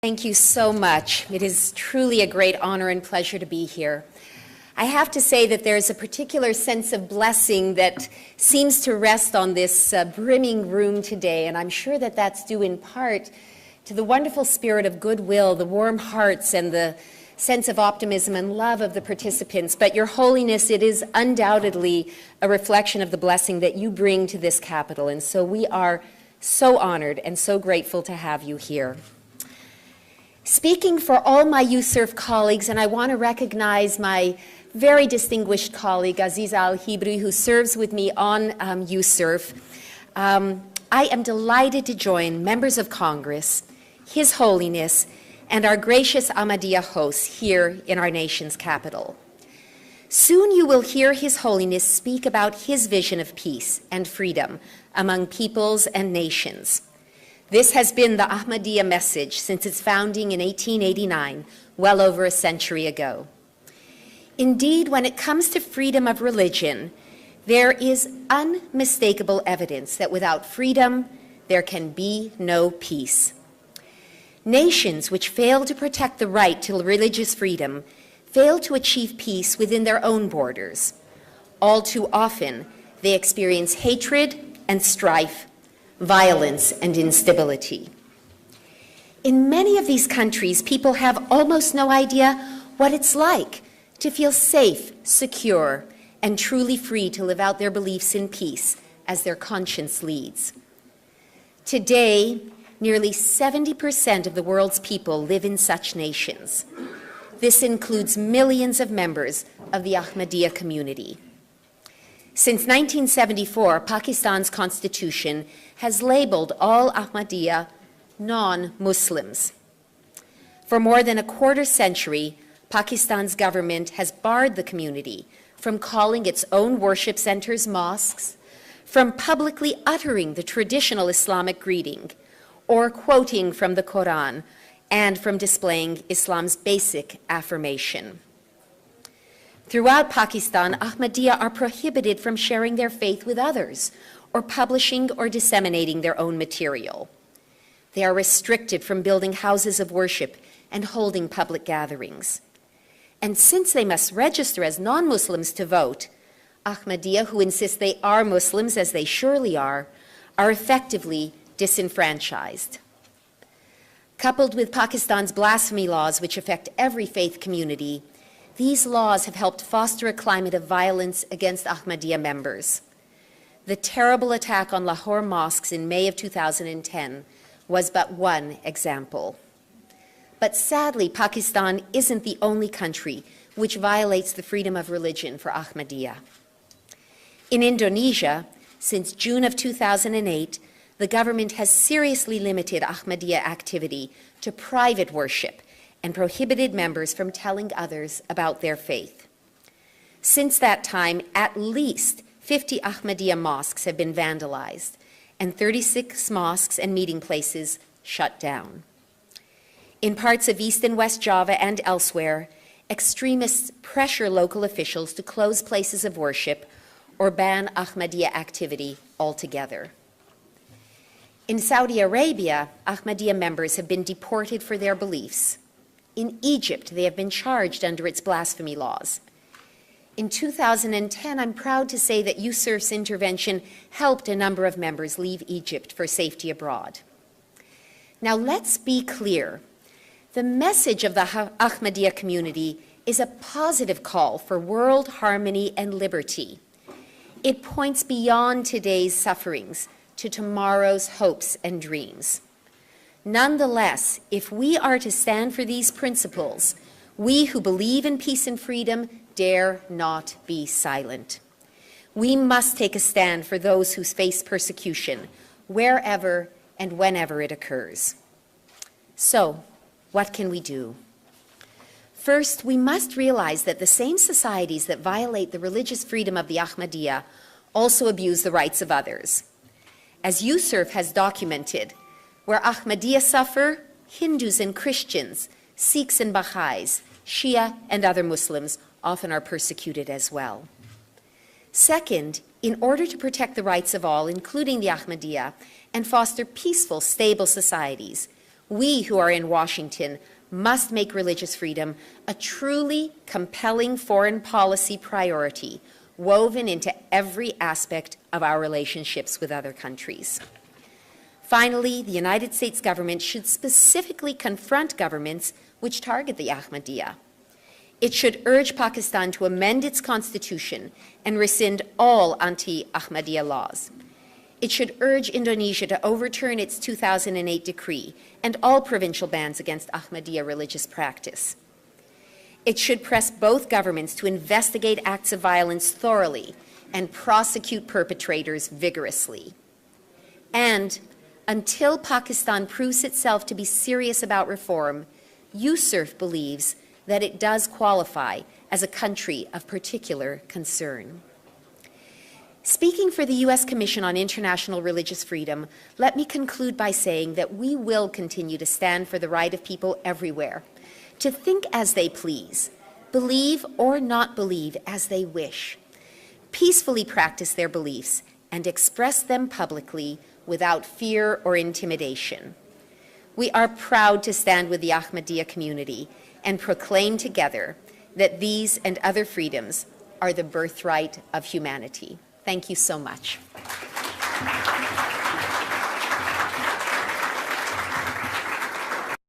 Thank you so much. It is truly a great honor and pleasure to be here. I have to say that there's a particular sense of blessing that seems to rest on this brimming room today, and I'm sure that that's due in part to the wonderful spirit of goodwill, the warm hearts, and the sense of optimism and love of the participants. But Your Holiness, it is undoubtedly a reflection of the blessing that you bring to this capital, and so we are so honored and so grateful to have you here. Speaking for all my USERF colleagues, and I want to recognize my very distinguished colleague, Aziza Al-Hibri, who serves with me on USERF, I am delighted to join members of Congress, His Holiness, and our gracious Ahmadiyya hosts here in our nation's capital. Soon you will hear His Holiness speak about his vision of peace and freedom among peoples and nations. This has been the Ahmadiyya message since its founding in 1889, well over a century ago. Indeed, when it comes to freedom of religion, there is unmistakable evidence that without freedom, there can be no peace. Nations which fail to protect the right to religious freedom fail to achieve peace within their own borders. All too often, they experience hatred and strife, violence and instability. In many of these countries, people have almost no idea what it's like to feel safe, secure, and truly free to live out their beliefs in peace as their conscience leads. Today, nearly 70% of the world's people live in such nations. This includes millions of members of the Ahmadiyya community. Since 1974, Pakistan's constitution has labeled all Ahmadiyya non-Muslims. For more than a quarter century, Pakistan's government has barred the community from calling its own worship centers mosques, from publicly uttering the traditional Islamic greeting, or quoting from the Quran, and from displaying Islam's basic affirmation. Throughout Pakistan, Ahmadiyya are prohibited from sharing their faith with others, or publishing or disseminating their own material. They are restricted from building houses of worship and holding public gatherings. And since they must register as non-Muslims to vote, Ahmadiyya, who insist they are Muslims, as they surely are effectively disenfranchised. Coupled with Pakistan's blasphemy laws, which affect every faith community, these laws have helped foster a climate of violence against Ahmadiyya members. The terrible attack on Lahore mosques in May of 2010 was but one example. But sadly, Pakistan isn't the only country which violates the freedom of religion for Ahmadiyya. In Indonesia, since June of 2008, the government has seriously limited Ahmadiyya activity to private worship and prohibited members from telling others about their faith. Since that time, at least 50 Ahmadiyya mosques have been vandalized and 36 mosques and meeting places shut down. In parts of East and West Java and elsewhere, extremists pressure local officials to close places of worship or ban Ahmadiyya activity altogether. In Saudi Arabia, Ahmadiyya members have been deported for their beliefs. In Egypt, they have been charged under its blasphemy laws. In 2010, I'm proud to say that USERF's intervention helped a number of members leave Egypt for safety abroad. Now let's be clear. The message of the Ahmadiyya community is a positive call for world harmony and liberty. It points beyond today's sufferings to tomorrow's hopes and dreams. Nonetheless, if we are to stand for these principles, we who believe in peace and freedom dare not be silent. We must take a stand for those who face persecution, wherever and whenever it occurs. So, what can we do? First, we must realize that the same societies that violate the religious freedom of the Ahmadiyya also abuse the rights of others. As USERF has documented, where Ahmadiyya suffer, Hindus and Christians, Sikhs and Baha'is, Shia and other Muslims often are persecuted as well. Second, in order to protect the rights of all, including the Ahmadiyya, and foster peaceful, stable societies, We who are in Washington must make religious freedom a truly compelling foreign policy priority, woven into every aspect of our relationships with other countries. Finally, the United States government should specifically confront governments which target the Ahmadiyya. It should urge Pakistan to amend its constitution and rescind all anti-Ahmadiyya laws. It should urge Indonesia to overturn its 2008 decree and all provincial bans against Ahmadiyya religious practice. It should press both governments to investigate acts of violence thoroughly and prosecute perpetrators vigorously. And until Pakistan proves itself to be serious about reform, USCIRF believes that it does qualify as a country of particular concern. Speaking for the U.S. Commission on International Religious Freedom, let me conclude by saying that we will continue to stand for the right of people everywhere to think as they please, believe or not believe as they wish, peacefully practice their beliefs, and express them publicly without fear or intimidation. We are proud to stand with the Ahmadiyya community and proclaim together that these and other freedoms are the birthright of humanity. Thank you so much.